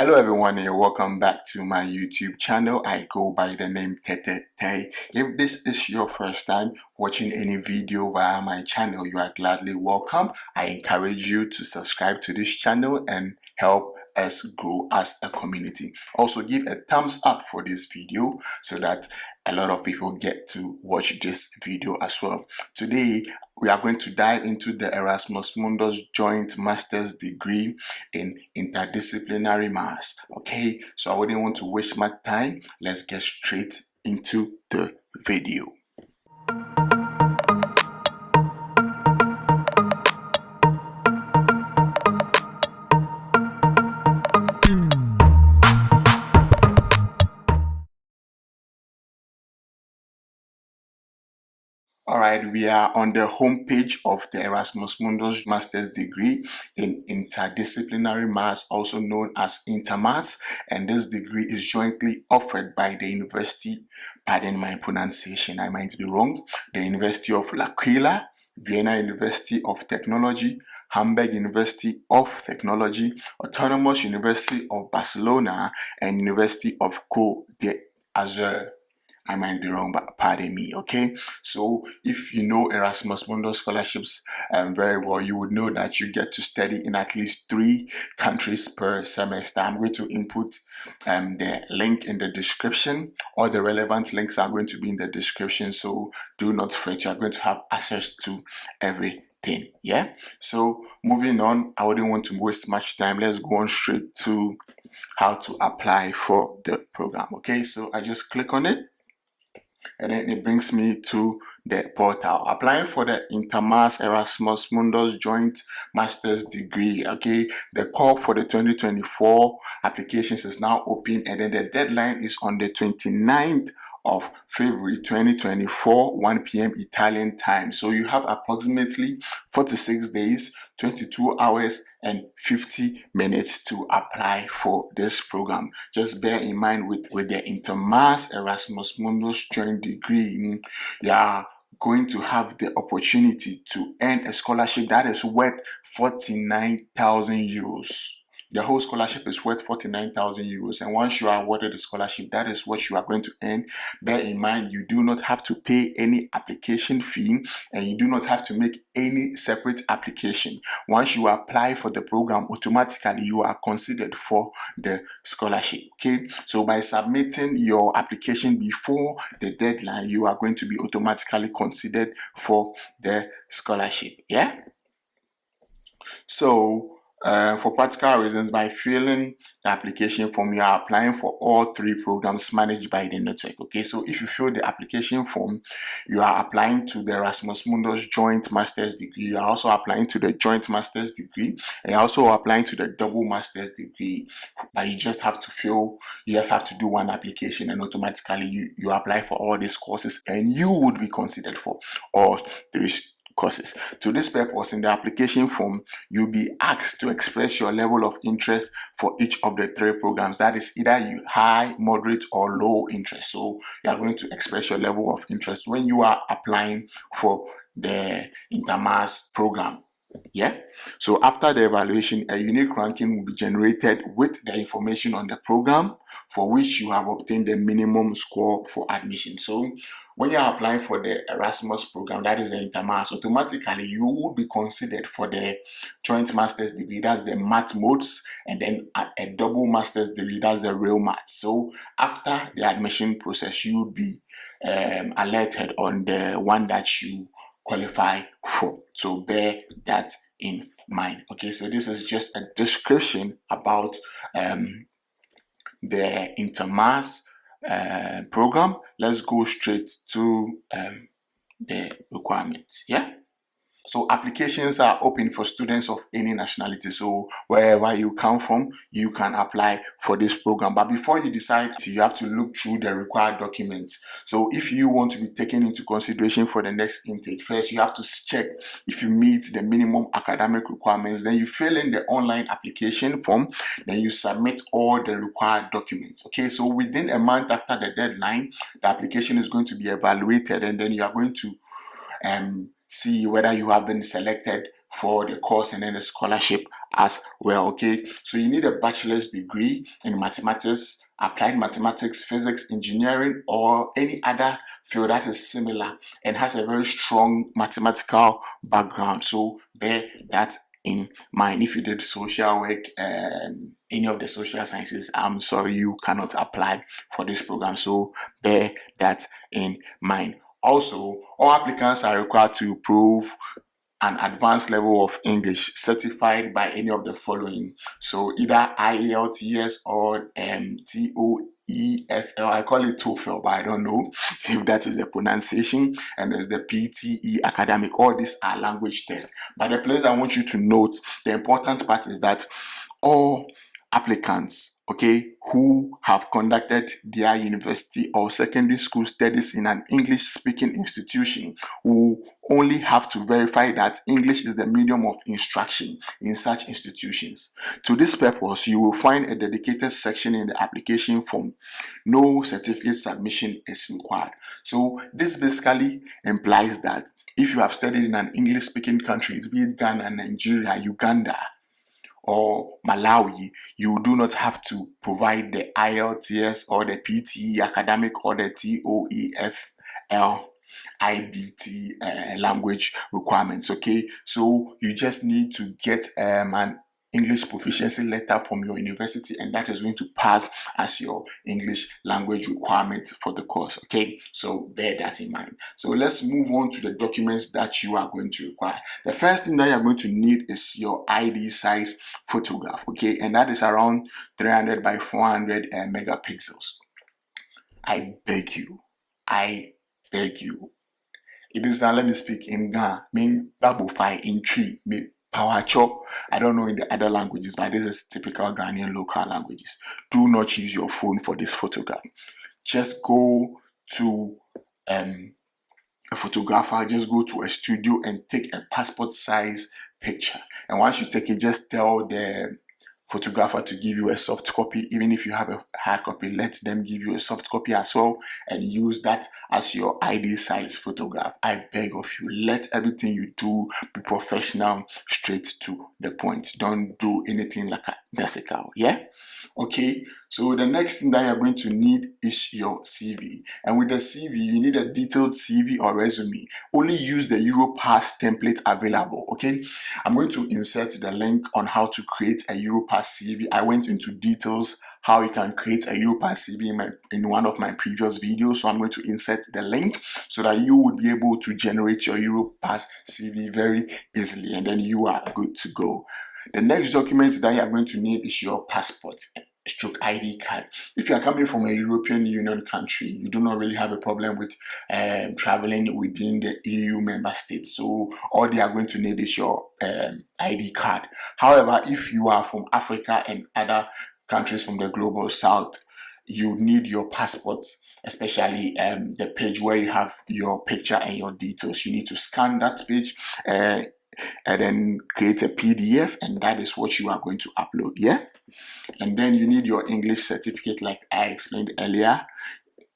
Hello everyone and welcome back to my YouTube channel. I go by the name Tete. If this is your first time watching any video via my channel, you are gladly welcome. I encourage you to subscribe to this channel and help us grow as a community. Also give a thumbs up for this video so that a lot of people get to watch this video as well. Today we are going to dive into the Erasmus Mundus Joint Master's Degree in Interdisciplinary Maths. Okay, so I wouldn't want to waste my time. Let's get straight into the video. Alright, we are on the homepage of the Erasmus Mundus Master's Degree in Interdisciplinary Maths, also known as InterMaths, and this degree is jointly offered by the University, pardon my pronunciation, I might be wrong, the University of L'Aquila, Vienna University of Technology, Hamburg University of Technology, Autonomous University of Barcelona, and University of Côte d'Azur. I might be wrong, but pardon me, okay? So if you know Erasmus Mundus Scholarships very well, you would know that you get to study in at least 3 countries per semester. I'm going to input the link in the description. All the relevant links are going to be in the description, so do not fret. You're going to have access to everything. Yeah, so moving on, I wouldn't want to waste much time. Let's go on straight to how to apply for the program. Okay, so I just click on it and then it brings me to the portal. Applying for the InterMaths Erasmus Mundus Joint Master's Degree. Okay, the call for the 2024 applications is now open, and then the deadline is on the 29th of February 2024, 1 p.m. Italian time. So you have approximately 46 days, 22 hours and 50 minutes to apply for this program. Just bear in mind with the InterMaths Erasmus Mundus Joint Degree, you are going to have the opportunity to earn a scholarship that is worth 49,000 euros. The whole scholarship is worth 49,000 euros, and once you are awarded the scholarship, that is what you are going to earn. Bear in mind, you do not have to pay any application fee, and you do not have to make any separate application. Once you apply for the program, automatically you are considered for the scholarship. Okay, so by submitting your application before the deadline, you are going to be automatically considered for the scholarship. Yeah, so for practical reasons, by filling the application form, you are applying for all 3 programs managed by the network. Okay, so if you fill the application form, you are applying to the Erasmus Mundus Joint Master's Degree. You are also applying to the Joint Master's Degree, and you're also applying to the Double Master's Degree. But you just have to do one application, and automatically you apply for all these courses, and you would be considered for all 3 courses. To this purpose, in the application form, you'll be asked to express your level of interest for each of the 3 programs. That is either you high, moderate, or low interest. So you are going to express your level of interest when you are applying for the InterMaths program. Yeah, so after the evaluation, a unique ranking will be generated with the information on the program for which you have obtained the minimum score for admission. So when you are applying for the Erasmus program, that is the InterMaths, automatically you will be considered for the Joint Master's Degree, that's the math modes, and then a Double Master's Degree, that's the real maths. So after the admission process, you will be alerted on the one that you qualify for. So bear that in mind. Okay, so this is just a description about the InterMaths program. Let's go straight to the requirements. Yeah, so applications are open for students of any nationality. So wherever you come from, you can apply for this program. But before you decide, you have to look through the required documents. So if you want to be taken into consideration for the next intake, first you have to check if you meet the minimum academic requirements. Then you fill in the online application form. Then you submit all the required documents. Okay, so within a month after the deadline, the application is going to be evaluated, and then you are going to see whether you have been selected for the course and then the scholarship as well. Okay, so you need a bachelor's degree in mathematics, applied mathematics, physics, engineering, or any other field that is similar and has a very strong mathematical background. So bear that in mind. If you did social work and any of the social sciences, I'm sorry, you cannot apply for this program. So bear that in mind. Also, all applicants are required to prove an advanced level of English certified by any of the following. So either IELTS or TOEFL. I call it TOEFL, but I don't know if that is the pronunciation. And there's the PTE academic. All these are language tests. But the place I want you to note, the important part is that all applicants, okay, who have conducted their university or secondary school studies in an English speaking institution will only have to verify that English is the medium of instruction in such institutions. To this purpose, you will find a dedicated section in the application form. No certificate submission is required. So this basically implies that if you have studied in an English speaking country, be it Ghana, Nigeria, Uganda, or Malawi, you do not have to provide the IELTS or the PTE academic or the TOEFL IBT language requirements. Okay, so you just need to get an English proficiency letter from your university, and that is going to pass as your English language requirement for the course. Okay, so bear that in mind. So let's move on to the documents that you are going to require. The first thing that you are going to need is your ID size photograph. Okay, and that is around 300 by 400 megapixels. I beg you. It is now, let me speak in Ga, mean babu fai in tree, me power chop. I don't know in the other languages, but this is typical Ghanaian local languages. Do not use your phone for this photograph. Just go to a photographer, just go to a studio and take a passport size picture. And once you take it, just tell the photographer to give you a soft copy. Even if you have a hard copy, let them give you a soft copy as well and use that as your ID size photograph. I beg of you, let everything you do be professional, straight to the point. Don't do anything like a Jessica, yeah? Okay, so the next thing that you're going to need is your CV. And with the CV, you need a detailed CV or resume. Only use the Europass template available, okay? I'm going to insert the link on how to create a Europass CV. I went into details how you can create a Europass CV in one of my previous videos. So I'm going to insert the link so that you would be able to generate your Europass CV very easily, and then you are good to go. The next document that you are going to need is your passport stroke ID card. If you are coming from a European Union country, you do not really have a problem with traveling within the EU member states. So all they are going to need is your ID card. However, if you are from Africa and other countries from the global south, you need your passport, especially the page where you have your picture and your details. You need to scan that page and then create a PDF, and that is what you are going to upload, yeah? And then you need your English certificate like I explained earlier.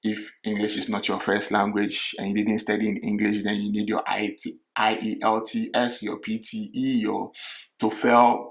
If English is not your first language and you didn't study in English, then you need your IELTS, your PTE, your TOEFL,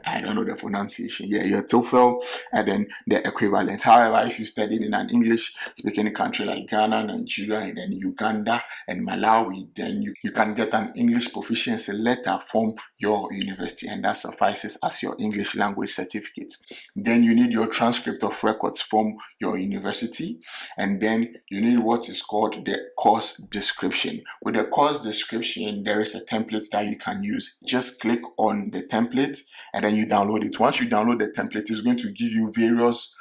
I don't know the pronunciation, yeah, your TOEFL, and then the equivalent. However, if you studied in an English-speaking country like Ghana, Nigeria, and then Uganda and Malawi, then you can get an English proficiency letter from your university, and that suffices as your English language certificate. Then you need your transcript of records from your university, and then you need what is called the course description. With the course description, there is a template that you can use. Just click on the template and then you download it. Once you download the template, it's going to give you various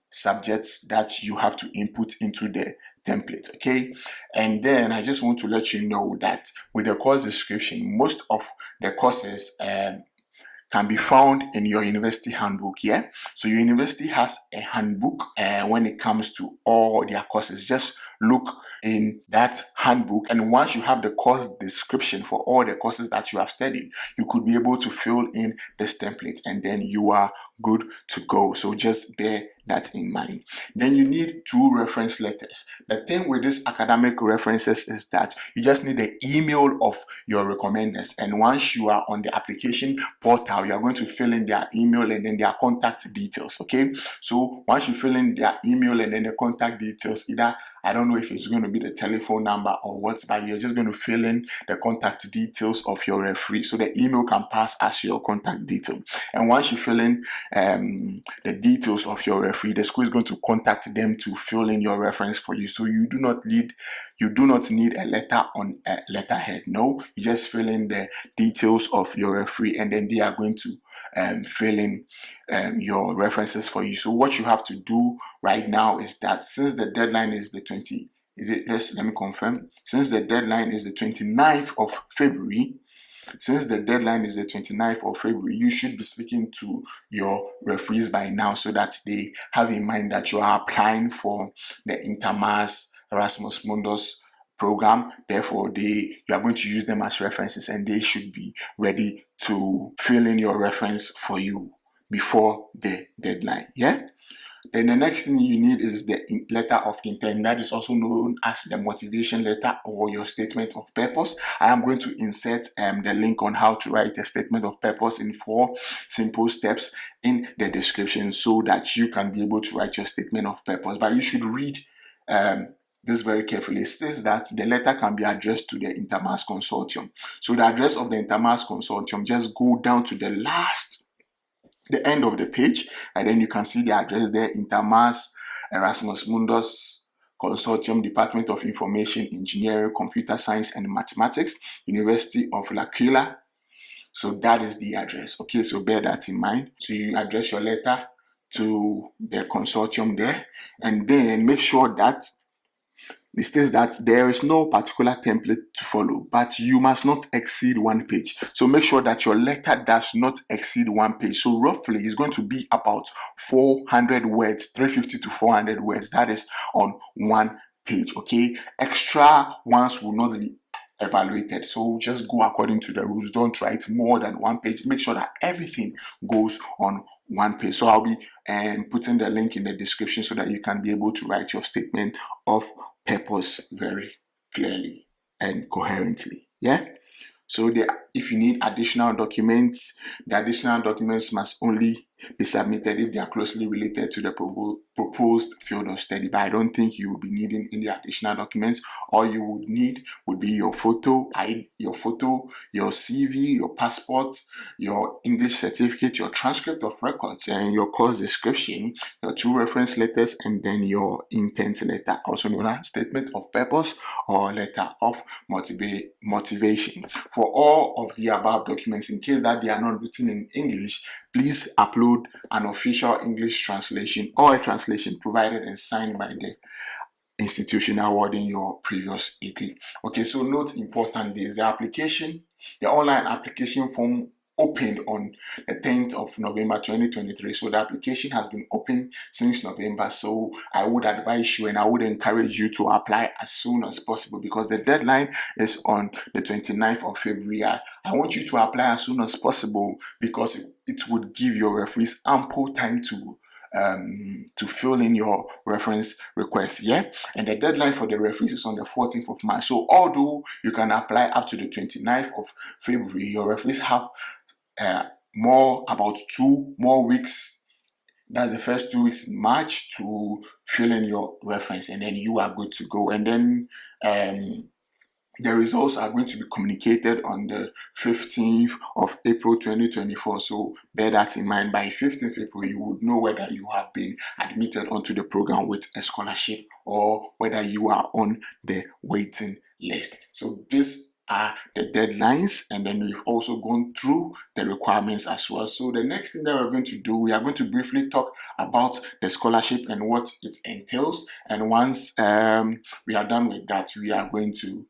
subjects that you have to input into the template, okay? And then I just want to let you know that with the course description, most of the courses can be found in your university handbook, yeah? So your university has a handbook when it comes to all their courses. Just look in that handbook, and once you have the course description for all the courses that you have studied, you could be able to fill in this template, and then you are good to go. So just bear that in mind. Then you need 2 reference letters. The thing with these academic references is that you just need the email of your recommenders, and once you are on the application portal, you are going to fill in their email and then their contact details. Okay, so once you fill in their email and then the contact details, either I don't know if it's going to be the telephone number or what, but you're just going to fill in the contact details of your referee, so the email can pass as your contact detail. And once you fill in the details of your referee, the school is going to contact them to fill in your reference for you. So you do not need a letter on a letterhead. No, you just fill in the details of your referee, and then they are going to fill in your references for you. So what you have to do right now is that since the deadline is the 20, let me confirm. Since the deadline is the 29th of February, you should be speaking to your referees by now, so that they have in mind that you are applying for the InterMaths Erasmus Mundus program. Therefore, you are going to use them as references, and they should be ready to fill in your reference for you before the deadline. Yeah. Then the next thing you need is the letter of intent. That is also known as the motivation letter or your statement of purpose. I am going to insert the link on how to write a statement of purpose in 4 simple steps in the description, so that you can be able to write your statement of purpose. But you should read this very carefully. It says that the letter can be addressed to the InterMaths Consortium. So the address of the InterMaths Consortium, just go down to the end of the page, and then you can see the address there: InterMaths Erasmus Mundus Consortium, Department of Information Engineering, Computer Science and Mathematics, University of L'Aquila. So that is the address. Okay, so bear that in mind. So you address your letter to the consortium there, and then make sure that it states that there is no particular template to follow, but you must not exceed 1 page. So make sure that your letter does not exceed 1 page. So roughly it's going to be about 400 words, 350 to 400 words. That is on 1 page. Okay, extra ones will not be evaluated. So just go according to the rules. Don't write more than 1 page. Make sure that everything goes on 1 page. So I'll be putting the link in the description so that you can be able to write your statement of purpose very clearly and coherently. Yeah. So if you need additional documents, the additional documents must only be submitted if they are closely related to the proposed field of study. But I don't think you will be needing any additional documents. All you would need would be your photo, your CV, your passport, your English certificate, your transcript of records, and your course description, your 2 reference letters, and then your intent letter, also known as statement of purpose or letter of motivation. For all of the above documents, in case that they are not written in English, please upload an official English translation or a translation provided and signed by the institution awarding your previous degree. Okay, so note important days. The online application form opened on the 10th of November 2023. So the application has been open since November. So I would advise you and I would encourage you to apply as soon as possible, because the deadline is on the 29th of February. I want you to apply as soon as possible, because it would give your referees ample time to fill in your reference request. Yeah, and the deadline for the referees is on the 14th of March. So although you can apply up to the 29th of February, your referees have about 2 more weeks. That's the first 2 weeks in March to fill in your reference, and then you are good to go. And then the results are going to be communicated on the 15th of April 2024. So bear that in mind. By 15th April, you would know whether you have been admitted onto the program with a scholarship or whether you are on the waiting list. So these are the deadlines, and then we've also gone through the requirements as well. So the next thing that we're going to do, we are going to briefly talk about the scholarship and what it entails. And once we are done with that, we are going to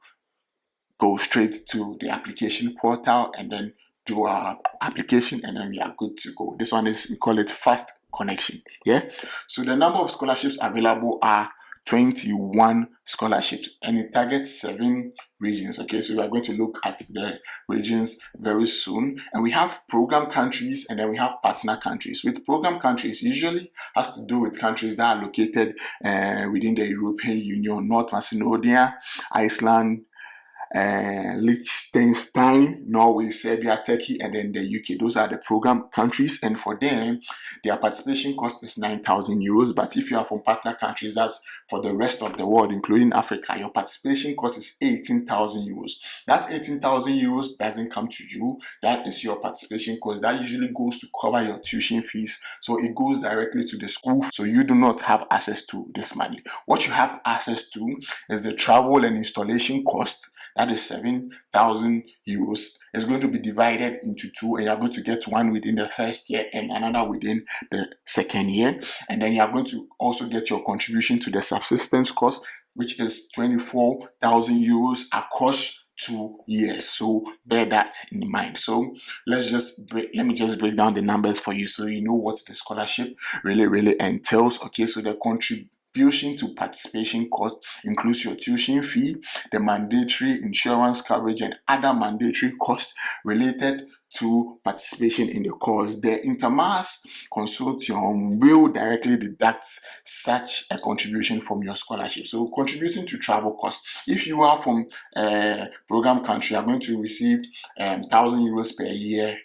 go straight to the application portal and then do our application, and then we are good to go. This one we call it fast connection. Yeah. So the number of scholarships available are 21 scholarships, and it targets 7 regions. Okay, so we are going to look at the regions very soon. And we have program countries and then we have partner countries. With program countries, usually has to do with countries that are located within the European Union: North Macedonia, Iceland, Liechtenstein, Norway, Serbia, Turkey, and then the UK. Those are the program countries, and for them, their participation cost is 9,000 euros. But if you are from partner countries, that's for the rest of the world, including Africa, your participation cost is 18,000 euros. That 18,000 euros doesn't come to you. That is your participation cost. That usually goes to cover your tuition fees. So it goes directly to the school. So you do not have access to this money. What you have access to is the travel and installation cost. That is 7,000 euros. It's going to be divided into 2, and you're going to get one within the first year and another within the second year. And then you're going to also get your contribution to the subsistence cost, which is 24,000 euros across 2 years. So bear that in mind. So let me just break down the numbers for you so you know what the scholarship really entails. Okay, so the contribution to participation cost includes your tuition fee, the mandatory insurance coverage, and other mandatory costs related to participation in the course. The InterMaths Consortium will directly deduct such a contribution from your scholarship. So contributing to travel costs. If you are from a program country, you are going to receive 1,000 euros per year.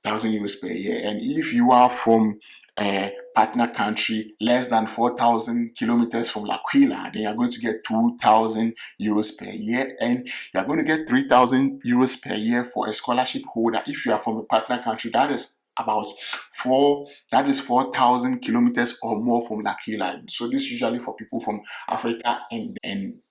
1,000 euros per year. And if you are from a partner country less than 4,000 kilometers from L'Aquila, then you're going to get 2,000 euros per year, and you're going to get 3,000 euros per year for a scholarship holder. If you are from a partner country, that is 4,000 kilometers or more from L'Aquila. So this is usually for people from Africa and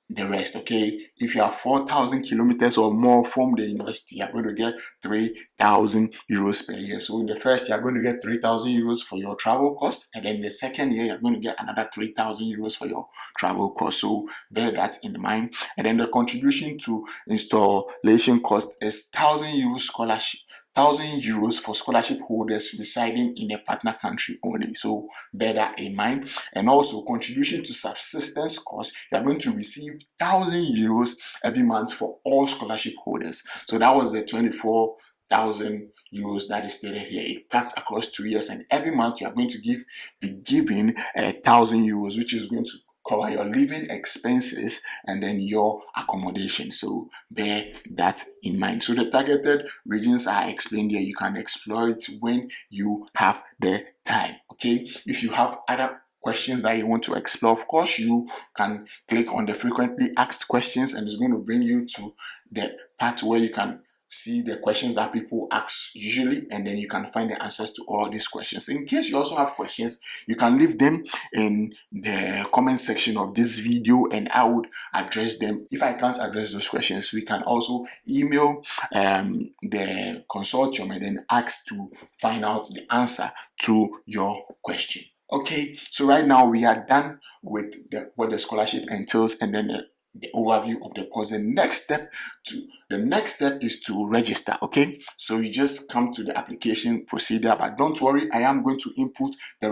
the rest. Okay, if you are 4,000 kilometers or more from the university, you're going to get 3,000 euros per year. So in the first year, you're going to get 3,000 euros for your travel cost, and then the second year, you're going to get another 3,000 euros for your travel cost. So bear that in mind. And then the contribution to installation cost is 1,000 euros scholarship. 1,000 euros for scholarship holders residing in a partner country only. So bear that in mind. And also contribution to subsistence costs, you are going to receive 1,000 euros every month for all scholarship holders. So that was the 24,000 euros that is stated here. It cuts across 2 years, and every month you are going to be given 1,000 euros, which is going to cover your living expenses and then your accommodation. So bear that in mind. So the targeted regions are explained here. You can explore it when you have the time. Okay, if you have other questions that you want to explore, of course you can click on the frequently asked questions, and it's going to bring you to the part where you can see the questions that people ask usually, and then you can find the answers to all these questions. In case you also have questions, you can leave them in the comment section of this video, and I would address them. If I can't address those questions, we can also email the consortium and then ask to find out the answer to your question. Okay, so right now we are done with what the scholarship entails, and then the overview of the course. The next step is to register. Okay, so you just come to the application procedure, but don't worry, I am going to input the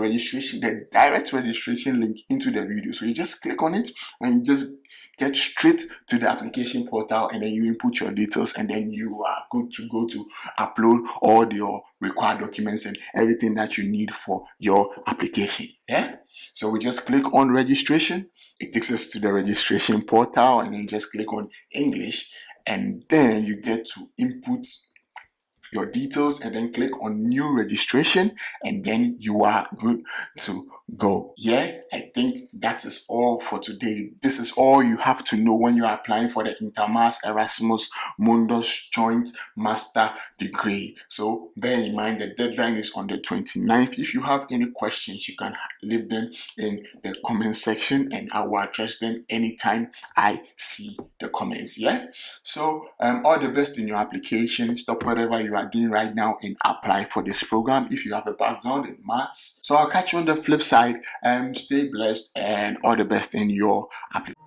direct registration link into the video. So you just click on it and you just get straight to the application portal, and then you input your details, and then you are good to go to upload all your required documents and everything that you need for your application. Yeah, so we just click on registration. It takes us to the registration portal, and then you just click on English, and then you get to input your details and then click on new registration, and then you are good to go. Yeah, I think that is all for today. This is all you have to know when you are applying for the InterMaths Erasmus Mundus Joint Master Degree. So bear in mind the deadline is on the 29th. If you have any questions, you can leave them in the comment section, and I will address them anytime I see the comments. Yeah, so all the best in your application. Stop whatever you are doing right now and apply for this program if you have a background in maths. So I'll catch you on the flip side. Stay blessed, and all the best in your application.